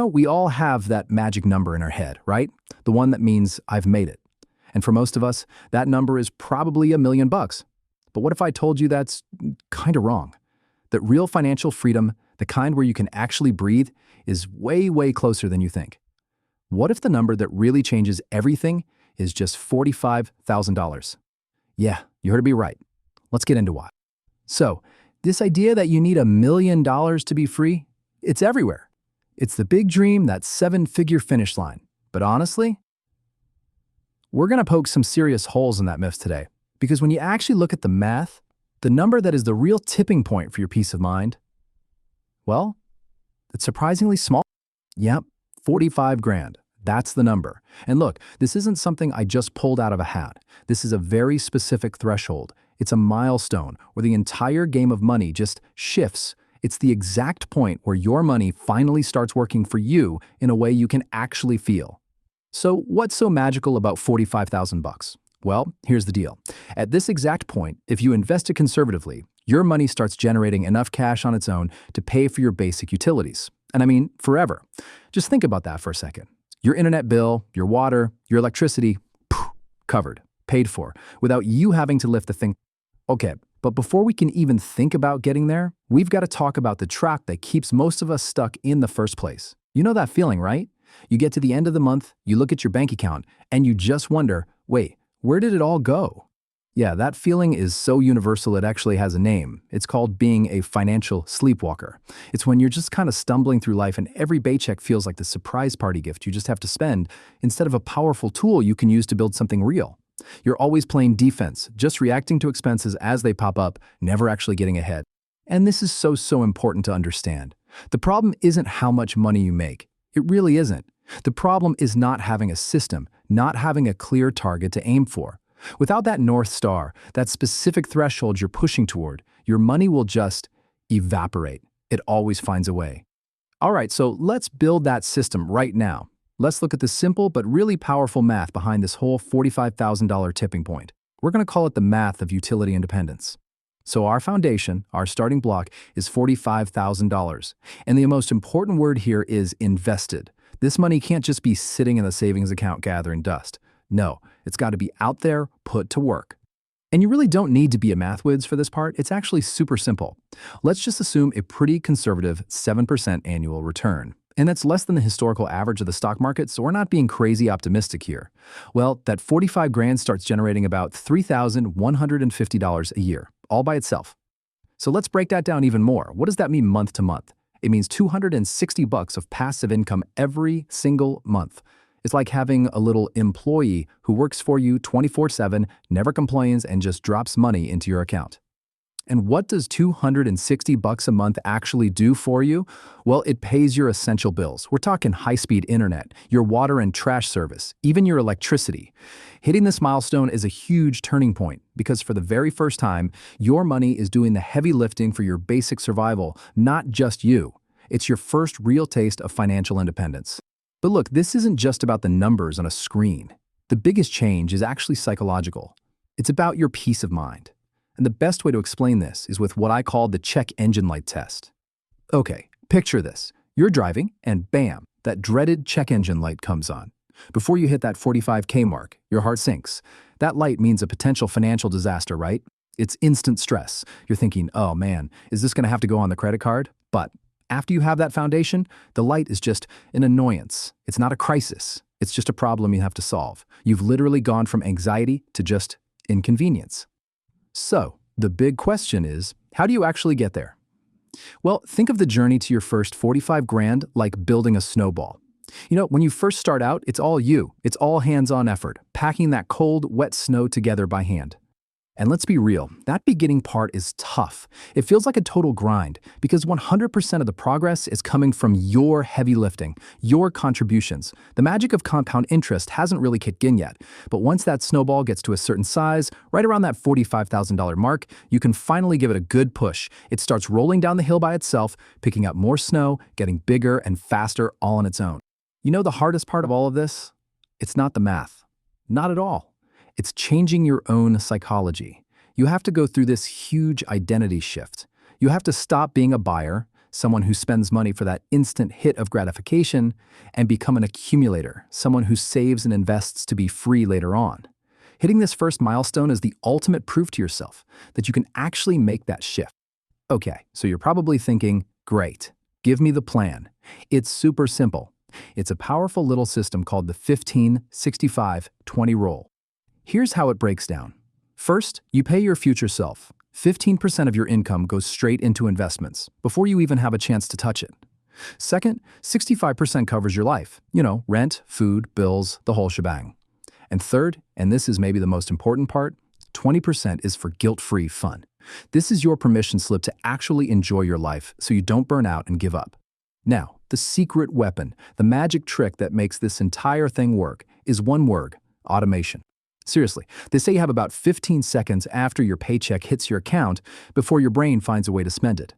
We all have that magic number in our head, right? The one that means I've made it. And for most of us, that number is probably $1,000,000. But what if I told you that's kind of wrong? That real financial freedom, the kind where you can actually breathe, is way, way closer than you think. What if the number that really changes everything is just $45,000? Yeah, you heard me right. Let's get into why. So, this idea that you need $1,000,000 to be free, it's everywhere. It's the big dream, that seven-figure finish line. But honestly, we're going to poke some serious holes in that myth today. Because when you actually look at the math, the number that is the real tipping point for your peace of mind, well, it's surprisingly small. Yep, 45 grand. That's the number. And look, this isn't something I just pulled out of a hat. This is a very specific threshold. It's a milestone where the entire game of money just shifts. It's the exact point where your money finally starts working for you in a way you can actually feel. So what's so magical about 45,000 bucks? Well, here's the deal. At this exact point, if you invest it conservatively, your money starts generating enough cash on its own to pay for your basic utilities. And I mean, forever. Just think about that for a second. Your internet bill, your water, your electricity, covered, paid for, without you having to lift the thing. Okay, but before we can even think about getting there, we've got to talk about the trap that keeps most of us stuck in the first place. You know that feeling, right? You get to the end of the month, you look at your bank account, and you just wonder, wait, where did it all go? Yeah, that feeling is so universal it actually has a name. It's called being a financial sleepwalker. It's when you're just kind of stumbling through life and every paycheck feels like the surprise party gift you just have to spend instead of a powerful tool you can use to build something real. You're always playing defense, just reacting to expenses as they pop up, never actually getting ahead. And this is so important to understand. The problem isn't how much money you make. It really isn't. The problem is not having a system, not having a clear target to aim for. Without that North Star, that specific threshold you're pushing toward, your money will just evaporate. It always finds a way. All right, so let's build that system right now. Let's look at the simple but really powerful math behind this whole $45,000 tipping point. We're going to call it the math of utility independence. So our foundation, our starting block, is $45,000. And the most important word here is invested. This money can't just be sitting in the savings account gathering dust. No, it's got to be out there, put to work. And you really don't need to be a math whiz for this part. It's actually super simple. Let's just assume a pretty conservative 7% annual return. And that's less than the historical average of the stock market, so we're not being crazy optimistic here. Well, that 45 grand starts generating about $3,150 a year, all by itself. So let's break that down even more. What does that mean month to month? It means $260 of passive income every single month. It's like having a little employee who works for you 24/7, never complains, and just drops money into your account. And what does $260 a month actually do for you? Well, it pays your essential bills. We're talking high-speed internet, your water and trash service, even your electricity. Hitting this milestone is a huge turning point because for the very first time, your money is doing the heavy lifting for your basic survival, not just you. It's your first real taste of financial independence. But look, this isn't just about the numbers on a screen. The biggest change is actually psychological. It's about your peace of mind. And the best way to explain this is with what I call the check engine light test. Okay, picture this. You're driving and bam, that dreaded check engine light comes on. Before you hit that 45K mark, your heart sinks. That light means a potential financial disaster, right? It's instant stress. You're thinking, oh man, is this going to have to go on the credit card? But after you have that foundation, the light is just an annoyance. It's not a crisis. It's just a problem you have to solve. You've literally gone from anxiety to just inconvenience. So, the big question is, how do you actually get there? Well, think of the journey to your first 45 grand like building a snowball. When you first start out, it's all you. It's all hands-on effort, packing that cold, wet snow together by hand. And let's be real, that beginning part is tough. It feels like a total grind because 100% of the progress is coming from your heavy lifting, your contributions. The magic of compound interest hasn't really kicked in yet, but once that snowball gets to a certain size, right around that $45,000 mark, you can finally give it a good push. It starts rolling down the hill by itself, picking up more snow, getting bigger and faster all on its own. The hardest part of all of this? It's not the math. Not at all. It's changing your own psychology. You have to go through this huge identity shift. You have to stop being a buyer, someone who spends money for that instant hit of gratification, and become an accumulator, someone who saves and invests to be free later on. Hitting this first milestone is the ultimate proof to yourself that you can actually make that shift. Okay, so you're probably thinking, great, give me the plan. It's super simple. It's a powerful little system called the 15-65-20 rule. Here's how it breaks down. First, you pay your future self. 15% of your income goes straight into investments before you even have a chance to touch it. Second, 65% covers your life. Rent, food, bills, the whole shebang. And third, and this is maybe the most important part, 20% is for guilt-free fun. This is your permission slip to actually enjoy your life so you don't burn out and give up. Now, the secret weapon, the magic trick that makes this entire thing work, is one word: automation. Seriously, they say you have about 15 seconds after your paycheck hits your account before your brain finds a way to spend it.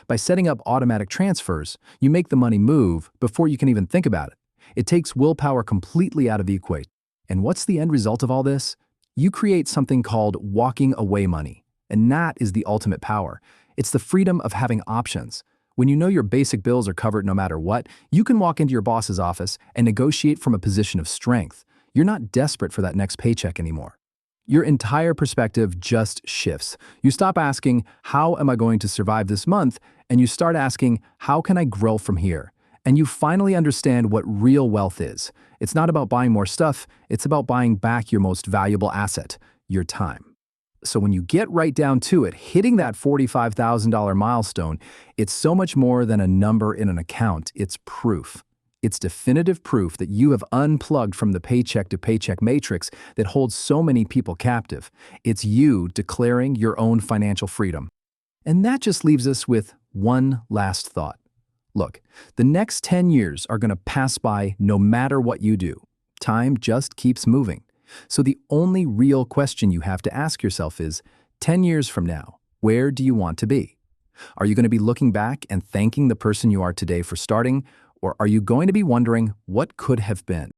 By setting up automatic transfers, you make the money move before you can even think about it. It takes willpower completely out of the equation. And what's the end result of all this? You create something called walking away money. And that is the ultimate power. It's the freedom of having options. When you know your basic bills are covered no matter what, you can walk into your boss's office and negotiate from a position of strength. You're not desperate for that next paycheck anymore. Your entire perspective just shifts. You stop asking, how am I going to survive this month? And you start asking, how can I grow from here? And you finally understand what real wealth is. It's not about buying more stuff, it's about buying back your most valuable asset, your time. So when you get right down to it, hitting that $45,000 milestone, it's so much more than a number in an account. It's proof. It's definitive proof that you have unplugged from the paycheck-to-paycheck matrix that holds so many people captive. It's you declaring your own financial freedom. And that just leaves us with one last thought. Look, the next 10 years are going to pass by no matter what you do. Time just keeps moving. So the only real question you have to ask yourself is, 10 years from now, where do you want to be? Are you going to be looking back and thanking the person you are today for starting, or are you going to be wondering what could have been?